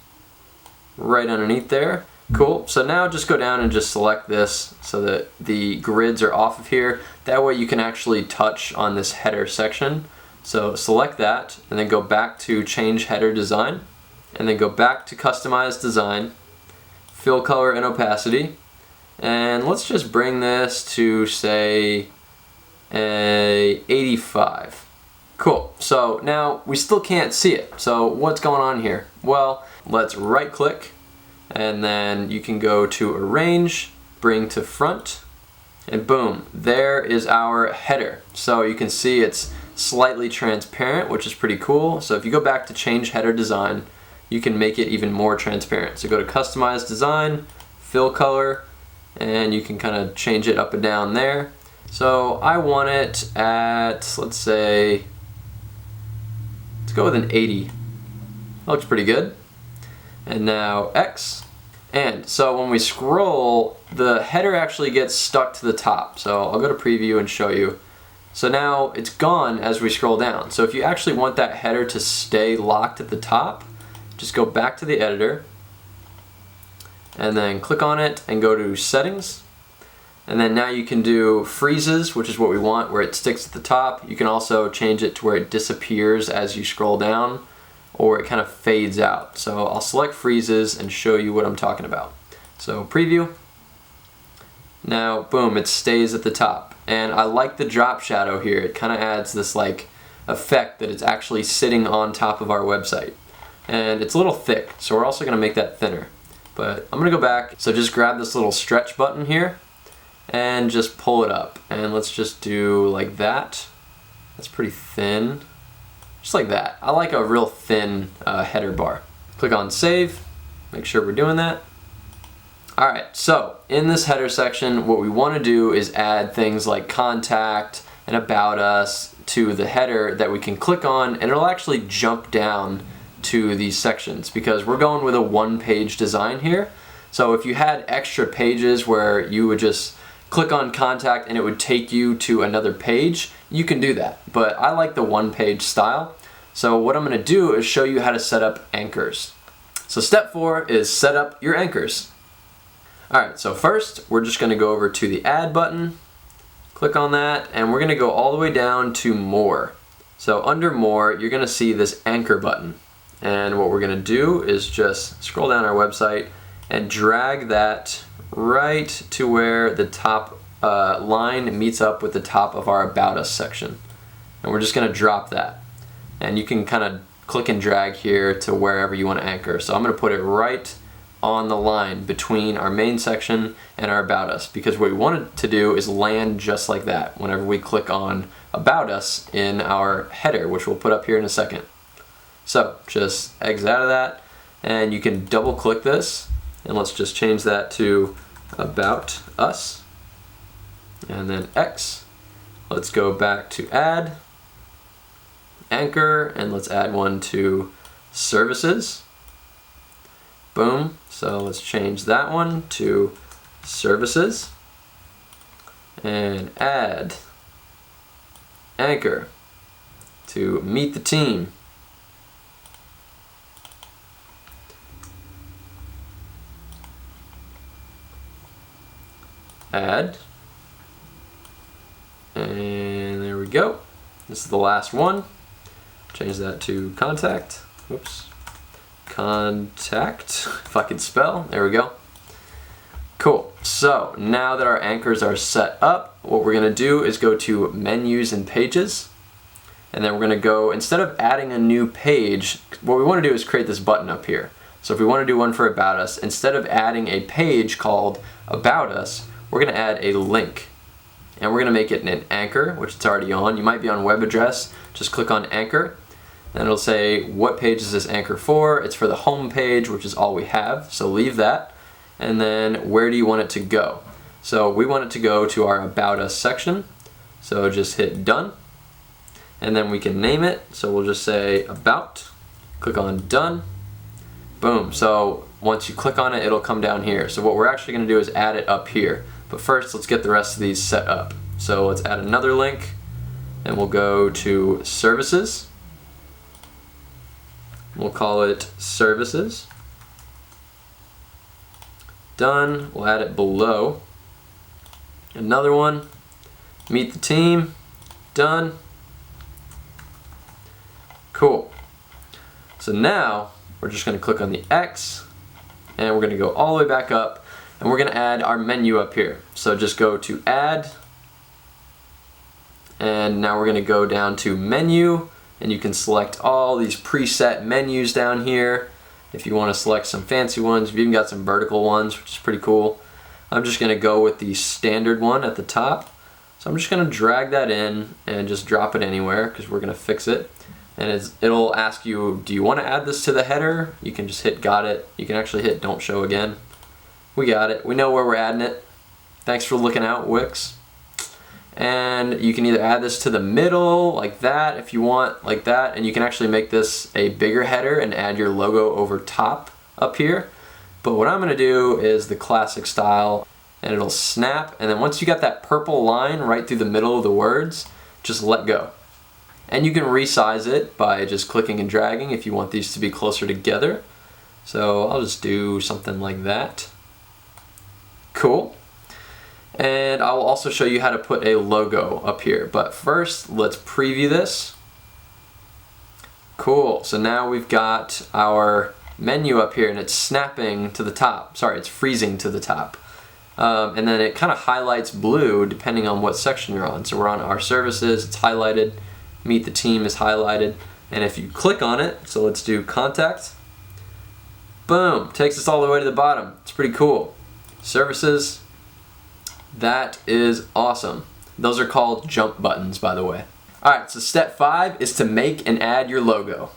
[SPEAKER 1] right underneath there. Cool. So now just go down and just select this so that the grids are off of here. That way you can actually touch on this header section. So select that and then go back to change header design and then go back to customize design, fill color and opacity, and let's just bring this to say a 85. Cool. So now we still can't see it. So what's going on here? Well, let's right click and then you can go to arrange, bring to front, and boom, there is our header. So you can see it's slightly transparent, which is pretty cool. So if you go back to change header design, you can make it even more transparent. So go to customize design, fill color, and you can kind of change it up and down there. So I want it at, let's say, let's go with an 80. Looks pretty good. And now X. And so when we scroll, the header actually gets stuck to the top. So I'll go to preview and show you. So now it's gone as we scroll down. So if you actually want that header to stay locked at the top, just go back to the editor and then click on it and go to settings. And then now you can do freezes, which is what we want, where it sticks at the top. You can also change it to where it disappears as you scroll down, or it kind of fades out. So I'll select freezes and show you what I'm talking about. So preview. Now, boom, it stays at the top. And I like the drop shadow here. It kind of adds this like effect that it's actually sitting on top of our website. And it's a little thick, so we're also gonna make that thinner. But I'm gonna go back. So just grab this little stretch button here and just pull it up. And let's just do like that. That's pretty thin. Just like that. I like a real thin header bar. Click on save, make sure we're doing that. Alright, so in this header section, what we want to do is add things like contact and about us to the header that we can click on, and it'll actually jump down to these sections because we're going with a one-page design here. So if you had extra pages where you would just click on contact and it would take you to another page, you can do that. But I like the one-page style. So what I'm going to do is show you how to set up anchors. So step 4 is set up your anchors. Alright, so first we're just going to go over to the add button, click on that, and we're going to go all the way down to more. So under more, you're going to see this anchor button. And what we're going to do is just scroll down our website and drag that right to where the top line meets up with the top of our About Us section. And we're just going to drop that. And you can kind of click and drag here to wherever you want to anchor. So I'm going to put it right on the line between our main section and our About Us, because what we wanted to do is land just like that whenever we click on About Us in our header, which we'll put up here in a second. So just exit out of that, and you can double click this, and let's just change that to About Us, and then X. Let's go back to add, anchor, and let's add one to services. Boom. So let's change that one to services and add anchor to meet the team. Add, and there we go. This is the last one. Change that to contact. Oops. Contact, if I can spell. There we go. Cool. So now that our anchors are set up, what we're going to do is go to menus and pages. And then we're going to go, instead of adding a new page, what we want to do is create this button up here. So if we want to do one for About Us, instead of adding a page called About Us, we're going to add a link. And we're going to make it an anchor, which it's already on. You might be on web address, just click on anchor. And it'll say, what page is this anchor for? It's for the home page, which is all we have, so leave that. And then where do you want it to go? So we want it to go to our About Us section. So just hit done. And then we can name it. So we'll just say About. Click on done. Boom. So once you click on it, it'll come down here. So what we're actually going to do is add it up here. But first, let's get the rest of these set up. So let's add another link. And we'll go to Services. We'll call it Services. Done. We'll add it below. Another one. Meet the team. Done. Cool. So now we're just going to click on the X and we're going to go all the way back up and we're going to add our menu up here. So just go to Add and now we're going to go down to Menu and you can select all these preset menus down here. If you want to select some fancy ones, we've even got some vertical ones, which is pretty cool. I'm just going to go with the standard one at the top. So I'm just going to drag that in and just drop it anywhere because we're going to fix it. And it'll ask you, do you want to add this to the header? You can just hit got it. You can actually hit don't show again. We got it. We know where we're adding it. Thanks for looking out, Wix. And you can either add this to the middle like that if you want, like that, and you can actually make this a bigger header and add your logo over top up here. But what I'm going to do is the classic style, and it'll snap, and then once you got that purple line right through the middle of the words, just let go. And you can resize it by just clicking and dragging if you want these to be closer together. So I'll just do something like that. Cool. And I will also show you how to put a logo up here. But first, let's preview this. Cool. So now we've got our menu up here and it's snapping to the top. Sorry, it's freezing to the top. And then it kind of highlights blue depending on what section you're on. So we're on our services, it's highlighted. Meet the team is highlighted. And if you click on it, so let's do contact. Boom, takes us all the way to the bottom. It's pretty cool. Services. That is awesome. Those are called jump buttons, by the way. Alright, so step 5 is to make and add your logo.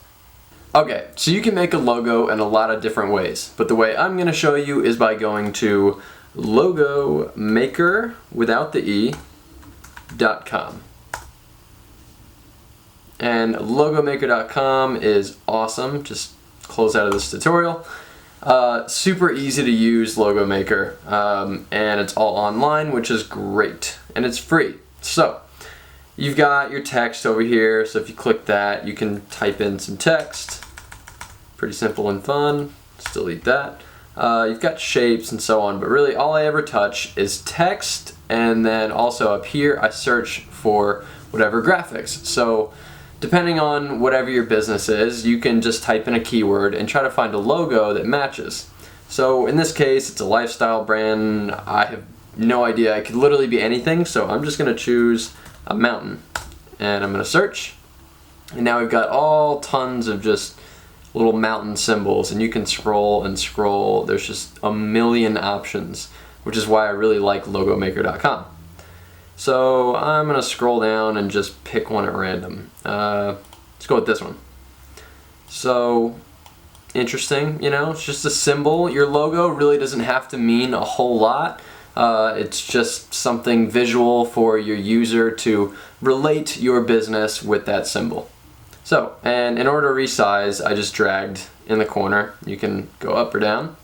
[SPEAKER 1] Okay, so you can make a logo in a lot of different ways, but the way I'm going to show you is by going to logo maker without the e.com. And logomaker.com is awesome. Just close out of this tutorial. Super easy to use Logo Maker, and it's all online, which is great, and it's free. So you've got your text over here, so if you click that, you can type in some text. Pretty simple and fun. Let's delete that. You've got shapes and so on, but really all I ever touch is text, and then also up here I search for whatever graphics. So depending on whatever your business is, you can just type in a keyword and try to find a logo that matches. So in this case, it's a lifestyle brand. I have no idea. It could literally be anything, so I'm just going to choose a mountain. And I'm going to search. And now we've got all tons of just little mountain symbols, and you can scroll and scroll. There's just a million options, which is why I really like logomaker.com. So I'm going to scroll down and just pick one at random. Let's go with this one. So interesting, you know, it's just a symbol. Your logo really doesn't have to mean a whole lot. It's just something visual for your user to relate your business with that symbol. So, and in order to resize, I just dragged in the corner. You can go up or down.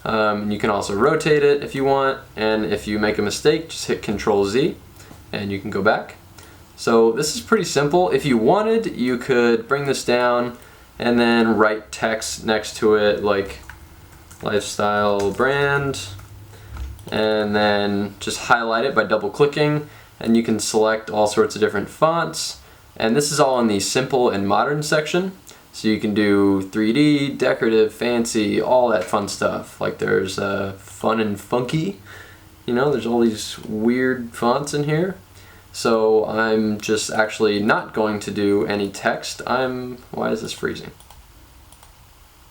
[SPEAKER 1] You can also rotate it if you want, and if you make a mistake, just hit Control Z and you can go back. So this is pretty simple. If you wanted, you could bring this down and then write text next to it like lifestyle brand, and then just highlight it by double clicking, and you can select all sorts of different fonts. And this is all in the simple and modern section. So you can do 3D, decorative, fancy, all that fun stuff. Like there's fun and funky. You know, there's all these weird fonts in here. So I'm just actually not going to do any text. Why is this freezing?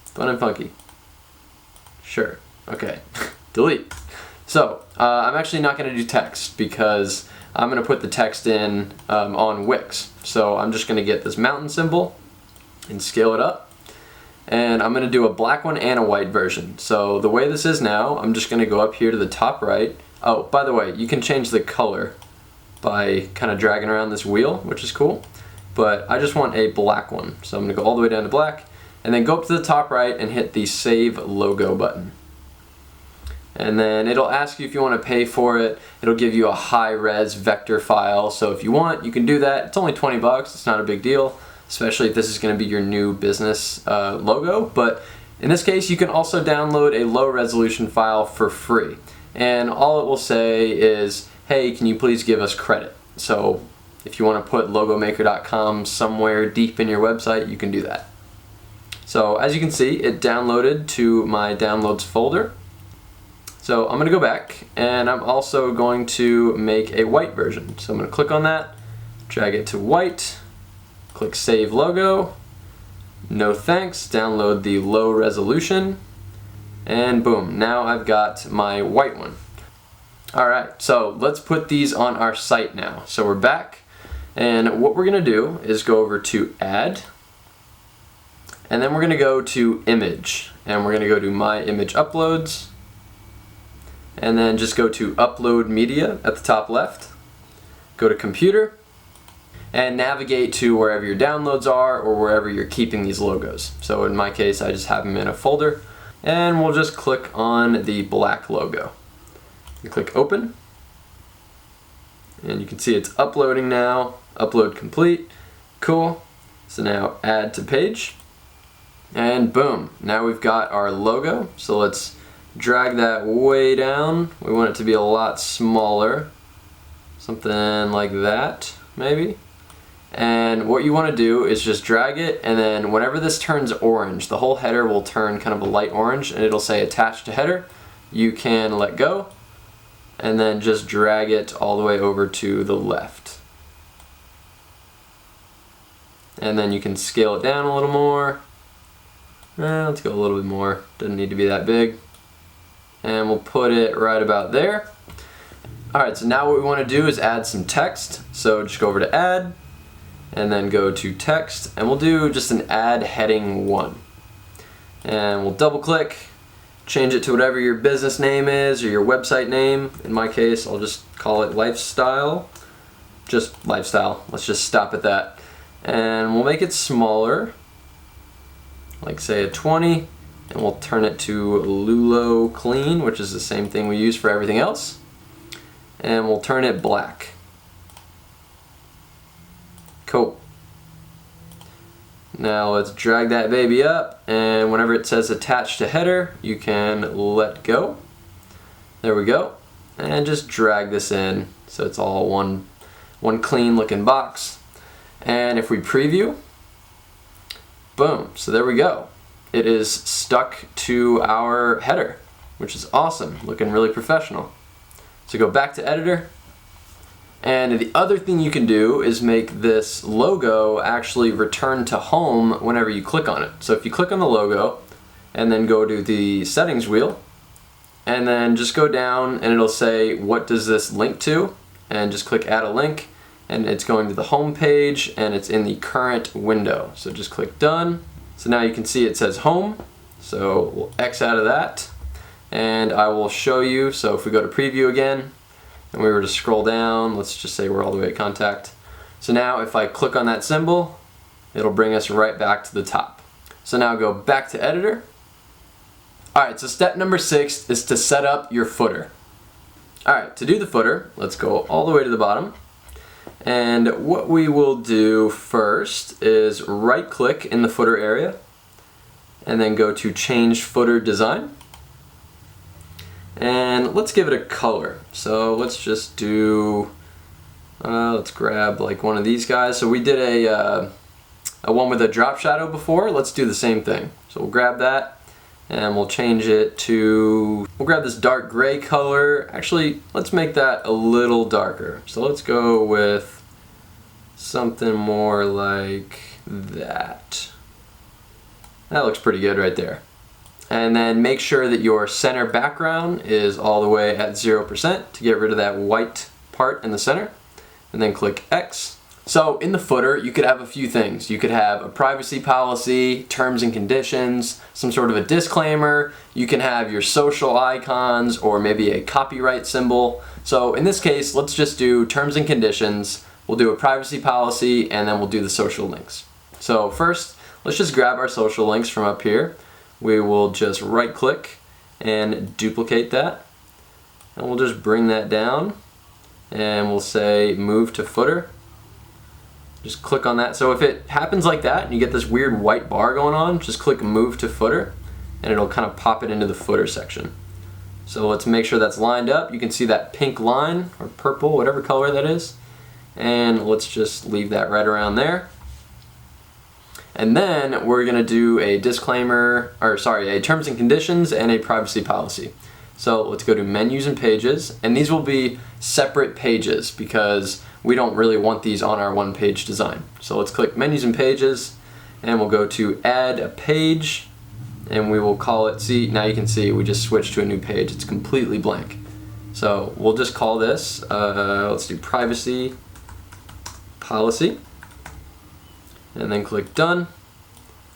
[SPEAKER 1] Fun and funky. Sure, okay, delete. So I'm actually not going to do text because I'm going to put the text in on Wix. So I'm just going to get this mountain symbol and scale it up. And I'm going to do a black one and a white version. So the way this is now, I'm just going to go up here to the top right. Oh, by the way, you can change the color by kind of dragging around this wheel, which is cool. But I just want a black one. So I'm going to go all the way down to black and then go up to the top right and hit the Save Logo button. And then it'll ask you if you want to pay for it. It'll give you a high-res vector file. So if you want, you can do that. It's only 20 bucks. It's not a big deal, especially if this is going to be your new business logo. But in this case, you can also download a low-resolution file for free. And all it will say is, hey, can you please give us credit? So if you want to put logomaker.com somewhere deep in your website, you can do that. So as you can see, it downloaded to my downloads folder. So I'm going to go back, and I'm also going to make a white version. So I'm going to click on that, drag it to white, click Save Logo, no thanks, download the low resolution, and boom, now I've got my white one. Alright, so let's put these on our site now. So we're back, and what we're going to do is go over to Add, and then we're going to go to Image, and we're going to go to My Image Uploads, and then just go to Upload Media at the top left, go to Computer, and navigate to wherever your downloads are or wherever you're keeping these logos. So in my case, I just have them in a folder, and we'll just click on the black logo. You click Open, and you can see it's uploading now. Upload complete. Cool. So now Add to Page, and boom, now we've got our logo. So let's drag that way down. We want it to be a lot smaller, something like that maybe. And what you want to do is just drag it, and then whenever this turns orange, the whole header will turn kind of a light orange, and it'll say attach to header. You can let go and then just drag it all the way over to the left, and then you can scale it down a little more. Let's go a little bit more, doesn't need to be that big. And we'll put it right about there. Alright, so now what we want to do is add some text. So just go over to Add, and then go to Text, and we'll do just an Add Heading 1. And we'll double click, change it to whatever your business name is or your website name. In my case, I'll just call it Lifestyle. Just Lifestyle. Let's just stop at that. And we'll make it smaller, like say a 20. And we'll turn it to Lulo Clean, which is the same thing we use for everything else. And we'll turn it black. Cool. Now let's drag that baby up, and whenever it says attach to header, you can let go. There we go. And just drag this in so it's all one clean looking box. And if we preview, boom, so there we go. It is stuck to our header, which is awesome, looking really professional. So go back to editor, and the other thing you can do is make this logo actually return to home whenever you click on it. So if you click on the logo and then go to the settings wheel, and then just go down, and it'll say what does this link to, and just click add a link, and it's going to the home page, and it's in the current window. So just click done. So now you can see it says home, so we'll X out of that, and I will show you. So if we go to preview again, and we were to scroll down, let's just say we're all the way at contact. So now if I click on that symbol, it'll bring us right back to the top. So now go back to editor. Alright, so step number 6 is to set up your footer. Alright, to do the footer, let's go all the way to the bottom. And what we will do first is right click in the footer area, and then go to change footer design. And let's give it a color. So let's just do, let's grab like one of these guys. So we did a one with a drop shadow before. Let's do the same thing. So we'll grab that, and we'll change it to, we'll grab this dark gray color. Actually, let's make that a little darker. So let's go with something more like that. That looks pretty good right there. And then make sure that your center background is all the way at 0% to get rid of that white part in the center. And then click X. So in the footer, you could have a few things. You could have a privacy policy, terms and conditions, some sort of a disclaimer. You can have your social icons or maybe a copyright symbol. So in this case, let's just do terms and conditions. We'll do a privacy policy, and then we'll do the social links. So first, let's just grab our social links from up here. We will just right click and duplicate that. And we'll just bring that down, and we'll say move to footer. Just click on that. So if it happens like that and you get this weird white bar going on, just click move to footer and it'll kind of pop it into the footer section. So let's make sure that's lined up. You can see that pink line or purple, whatever color that is. And let's just leave that right around there. And then we're gonna do a disclaimer, or sorry, a terms and conditions and a privacy policy. So let's go to menus and pages, and these will be separate pages because we don't really want these on our one page design. So let's click menus and pages, and we'll go to add a page, and we will call it, see, now you can see we just switched to a new page. It's completely blank. So we'll just call this, let's do privacy policy, and then click done.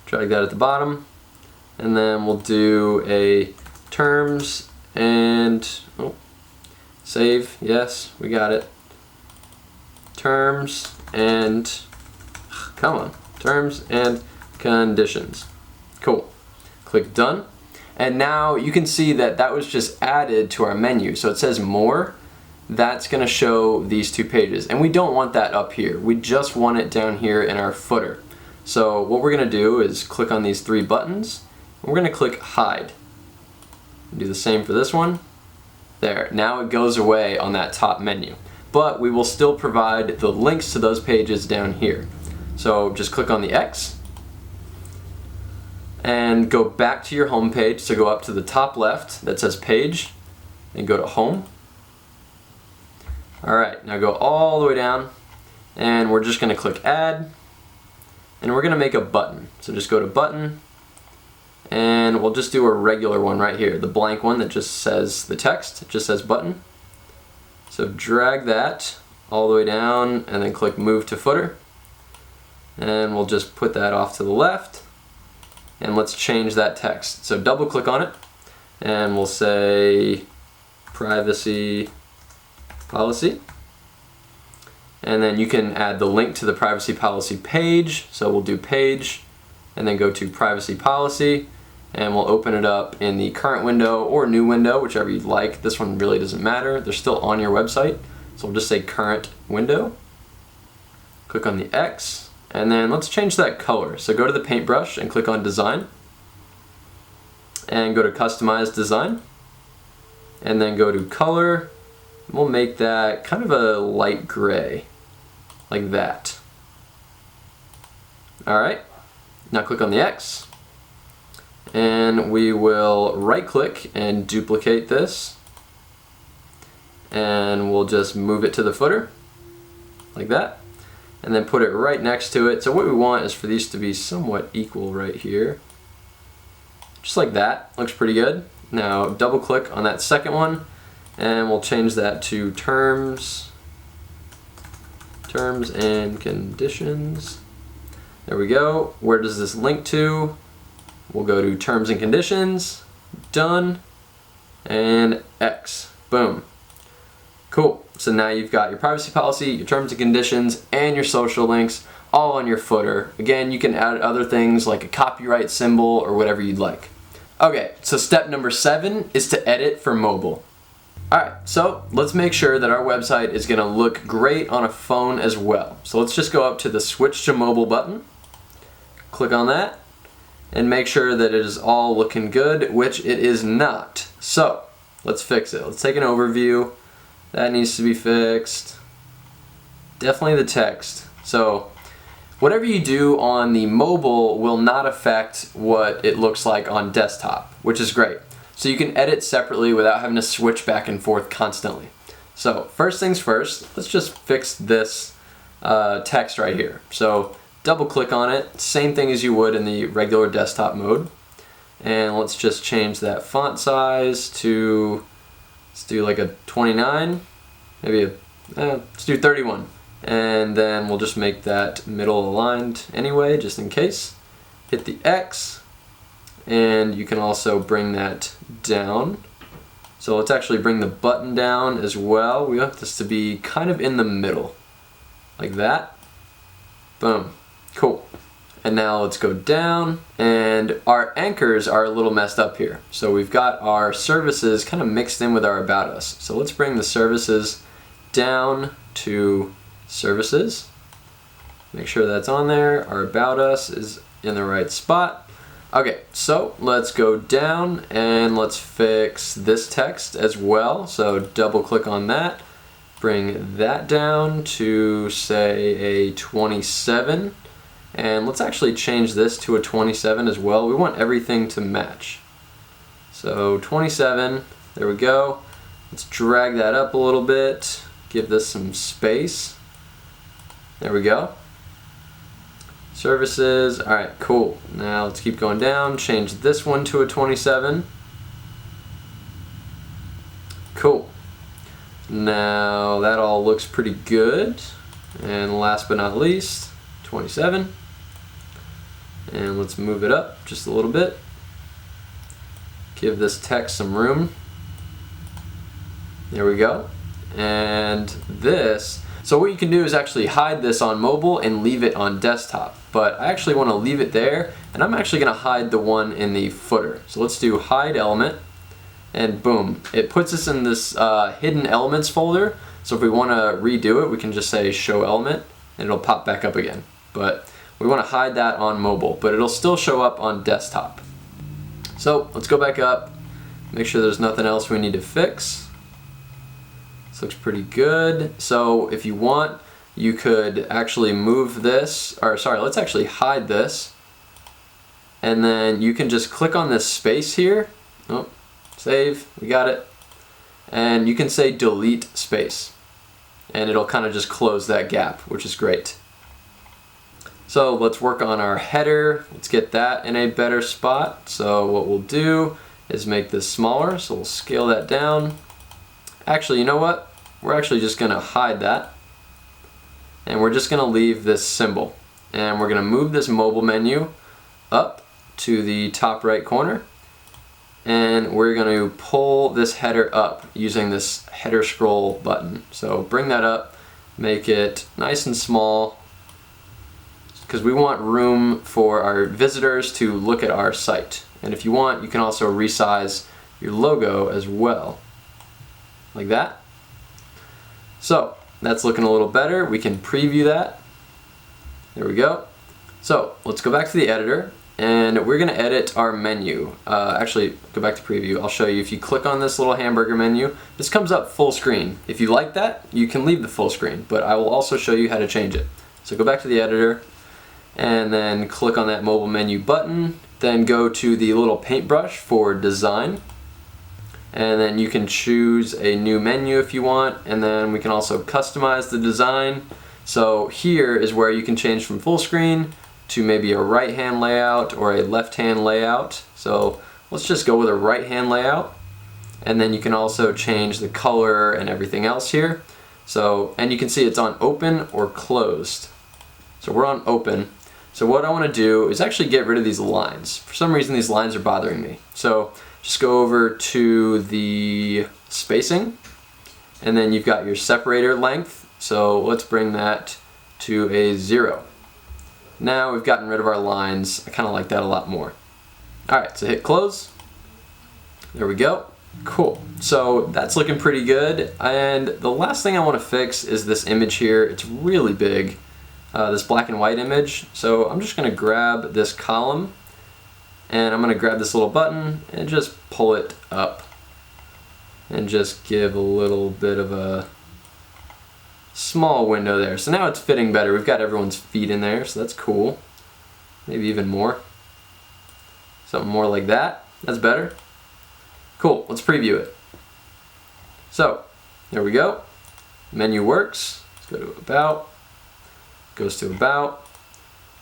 [SPEAKER 1] Drag that at the bottom, and then we'll do a terms and, oh, save, yes, we got it. Terms and, come on, terms and conditions. Cool. Click done. And now you can see that that was just added to our menu. So it says more. That's going to show these two pages. And we don't want that up here. We just want it down here in our footer. So what we're going to do is click on these three buttons. And we're going to click hide. Do the same for this one. There. Now it goes away on that top menu. But we will still provide the links to those pages down here. So just click on the X and go back to your home page. So go up to the top left that says page and go to home. Alright, now go all the way down and we're just going to click add and we're going to make a button. So just go to button and we'll just do a regular one right here, the blank one that just says the text, it just says button. So drag that all the way down and then click move to footer. And we'll just put that off to the left. And let's change that text. So double click on it and we'll say privacy policy. And then you can add the link to the privacy policy page. So we'll do page and then go to privacy policy. And we'll open it up in the current window or new window, whichever you'd like. This one really doesn't matter. They're still on your website. So we'll just say current window. Click on the X, and then let's change that color. So go to the paintbrush and click on design. And go to customize design. And then go to color. We'll make that kind of a light gray, like that. All right, now click on the X. And we will right click and duplicate this and we'll just move it to the footer like that and then put it right next to it. So what we want is for these to be somewhat equal right here, just like that. Looks pretty good. Now double click on that second one and we'll change that to terms and conditions. There we go. Where does this link to? We'll go to terms and conditions, done, and X. Boom. Cool. So now you've got your privacy policy, your terms and conditions, and your social links all on your footer. Again, you can add other things like a copyright symbol or whatever you'd like. Okay, so step number 7 is to edit for mobile. Alright, so let's make sure that our website is going to look great on a phone as well. So let's just go up to the switch to mobile button, click on that, and make sure that it is all looking good, which it is not. So let's fix it. Let's take an overview. That needs to be fixed. Definitely the text. So Whatever you do on the mobile will not affect what it looks like on desktop, which is great. So you can edit separately without having to switch back and forth constantly. So first things first, let's just fix this text right here. So double click on it, same thing as you would in the regular desktop mode. And let's just change that font size to, let's do like a 29, maybe let's do 31. And then we'll just make that middle aligned anyway, just in case. Hit the X, and you can also bring that down. So let's actually bring the button down as well. We want this to be kind of in the middle, like that. Boom, cool. And now let's go down, and our anchors are a little messed up here. So we've got our services kind of mixed in with our about us. So let's bring the services down to services. Make sure that's on there. Our about us is in the right spot. Okay, so let's go down and let's fix this text as well. So double click on that, bring that down to say a 27, and let's actually change this to a 27 as well. We want everything to match. So 27, there we go. Let's drag that up a little bit, give this some space. There we go. Services, all right, cool. Now let's keep going down, change this one to a 27. Cool. Now that all looks pretty good. And last but not least, 27. And let's move it up just a little bit. Give this text some room. There we go. And this, so what you can do is actually hide this on mobile and leave it on desktop. But I actually want to leave it there, and I'm actually going to hide the one in the footer. So let's do hide element, and boom, it puts us in this hidden elements folder. So if we want to redo it, we can just say show element, and it'll pop back up again. But we want to hide that on mobile, but it'll still show up on desktop. So let's go back up, make sure there's nothing else we need to fix. This looks pretty good. So if you want, you could actually move this, or sorry, let's actually hide this. And then you can just click on this space here. Oh, save, we got it. And you can say delete space. And it'll kind of just close that gap, which is great. So let's work on our header. Let's get that in a better spot. So what we'll do is make this smaller. So we'll scale that down. Actually, you know what? We're actually just going to hide that. And we're just going to leave this symbol. And we're going to move this mobile menu up to the top right corner. And we're going to pull this header up using this header scroll button. So bring that up, make it nice and small, because we want room for our visitors to look at our site. And if you want, you can also resize your logo as well, like that. So that's looking a little better. We can preview that. There we go. So let's go back to the editor, and we're going to edit our menu. Actually, go back to preview. I'll show you. If you click on this little hamburger menu, this comes up full screen. If you like that, you can leave the full screen, but I will also show you how to change it. So go back to the editor, and then click on that mobile menu button. Then go to the little paintbrush for design. And then you can choose a new menu if you want, and then we can also customize the design. So here is where you can change from full screen to maybe a right hand layout or a left hand layout. So let's just go with a right hand layout, and then you can also change the color and everything else here. So, and you can see it's on open or closed. So we're on open. So what I want to do is actually get rid of these lines. For some reason these lines are bothering me. So just go over to the spacing, and then you've got your separator length. So let's bring that to a 0. Now we've gotten rid of our lines. I kind of like that a lot more. Alright, so hit close. There we go. Cool. So that's looking pretty good. And the last thing I want to fix is this image here. It's really big, this black and white image. So I'm just going to grab this column, and I'm going to grab this little button and just pull it up and just give a little bit of a small window there. So now it's fitting better. We've got everyone's feet in there, so that's cool. Maybe even more. Something more like that. That's better. Cool, let's preview it. So, there we go. Menu works. Let's go to About. Goes to About.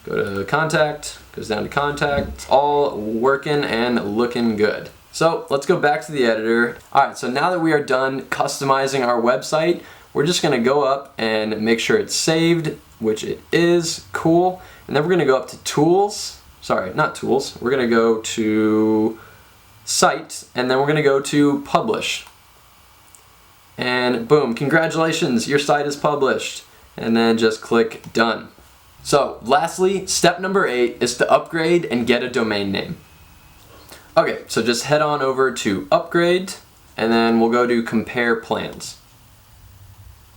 [SPEAKER 1] Go to Contact. Goes down to Contact. It's all working and looking good. So, let's go back to the editor. Alright, so now that we are done customizing our website, we're just going to go up and make sure it's saved, which it is. Cool. And then we're going to go up to Tools. Sorry, not Tools. We're going to go to Site, and then we're going to go to Publish. And boom, congratulations, your site is published. And then just click Done. So, lastly, step number 8 is to upgrade and get a domain name. Okay, so just head on over to Upgrade, and then we'll go to Compare Plans.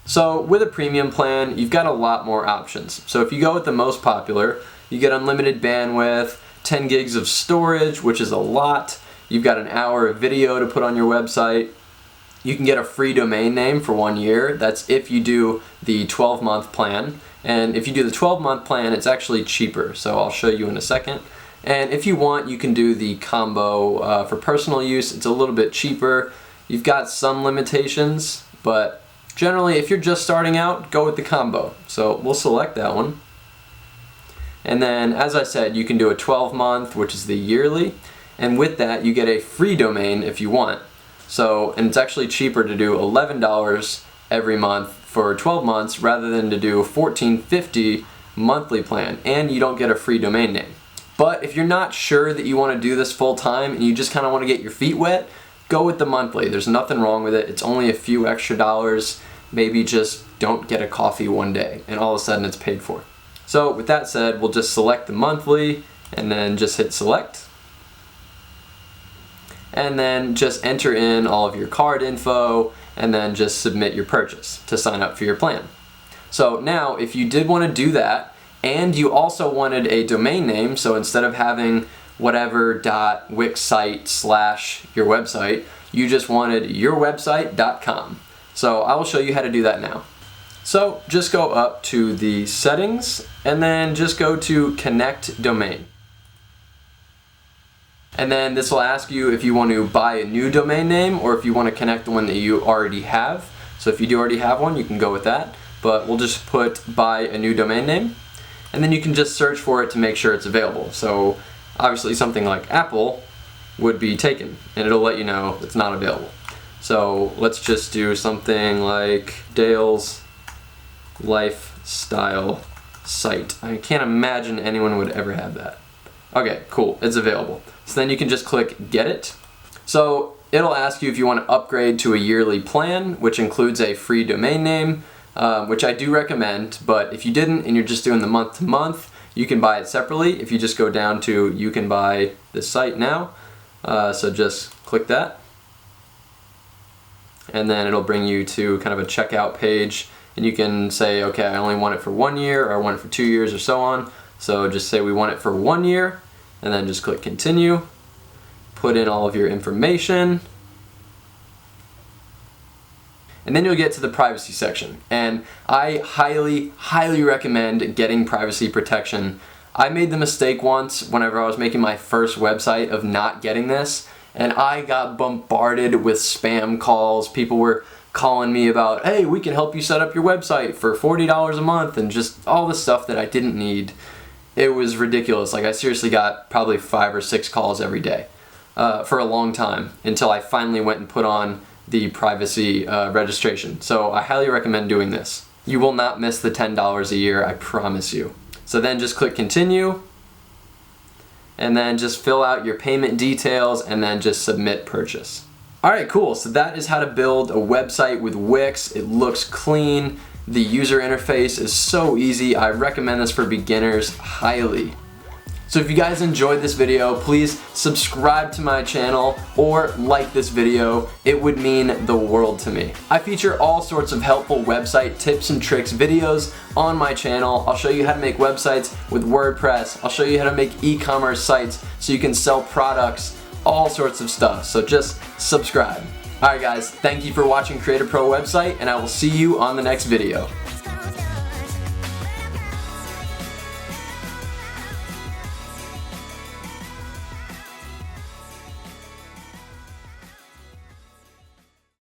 [SPEAKER 1] So with a premium plan, you've got a lot more options. So if you go with the most popular, you get unlimited bandwidth, 10 gigs of storage, which is a lot. You've got an hour of video to put on your website. You can get a free domain name for 1 year. That's if you do the 12-month plan. And if you do the 12-month plan, it's actually cheaper. So I'll show you in a second. And if you want, you can do the combo for personal use. It's a little bit cheaper. You've got some limitations, but generally, if you're just starting out, go with the combo. So we'll select that one. And then, as I said, you can do a 12-month, which is the yearly. And with that, you get a free domain if you want. So, and it's actually cheaper to do $11 every month for 12 months rather than to do a $14.50 monthly plan. And you don't get a free domain name. But if you're not sure that you want to do this full time and you just kind of want to get your feet wet, go with the monthly. There's nothing wrong with it. It's only a few extra dollars. Maybe just don't get a coffee one day and all of a sudden it's paid for. So with that said, we'll just select the monthly and then just hit select. And then just enter in all of your card info and then just submit your purchase to sign up for your plan. So now if you did want to do that and you also wanted a domain name, so instead of having whatever.wix site / your website, you just wanted yourwebsite.com. So I will show you how to do that now. So just go up to the settings and then just go to connect domain. And then this will ask you if you want to buy a new domain name or if you want to connect the one that you already have. So if you do already have one, you can go with that. But we'll just put buy a new domain name. And then you can just search for it to make sure it's available. So obviously something like Apple would be taken and it'll let you know it's not available. So let's just do something like Dale's Lifestyle Site. I can't imagine anyone would ever have that. Okay, cool, it's available. So then you can just click Get It. So it'll ask you if you want to upgrade to a yearly plan, which includes a free domain name, which I do recommend, but if you didn't and you're just doing the month to month, you can buy it separately. If you just go down to you can buy this site now, so just click that. And then it'll bring you to kind of a checkout page and you can say, okay, I only want it for 1 year or I want it for 2 years or so on. So just say we want it for 1 year and then just click continue, put in all of your information, and then you'll get to the privacy section. And I highly recommend getting privacy protection. I made the mistake once whenever I was making my first website of not getting this, and I got bombarded with spam calls. People were calling me about, hey, we can help you set up your website for $40 a month, and just all the stuff that I didn't need. It was ridiculous. Like, I seriously got probably 5 or 6 calls every day for a long time until I finally went and put on the privacy registration. So I highly recommend doing this. You will not miss the $10 a year, I promise you. So then just click continue, and then just fill out your payment details and then just submit purchase. Alright, cool. So that is how to build a website with Wix. It looks clean. The user interface is so easy. I recommend this for beginners highly. So if you guys enjoyed this video, please subscribe to my channel or like this video. It would mean the world to me. I feature all sorts of helpful website tips and tricks videos on my channel. I'll show you how to make websites with WordPress. I'll show you how to make e-commerce sites so you can sell products, all sorts of stuff. So just subscribe. Alright guys, thank you for watching Create a Pro Website, and I will see you on the next video.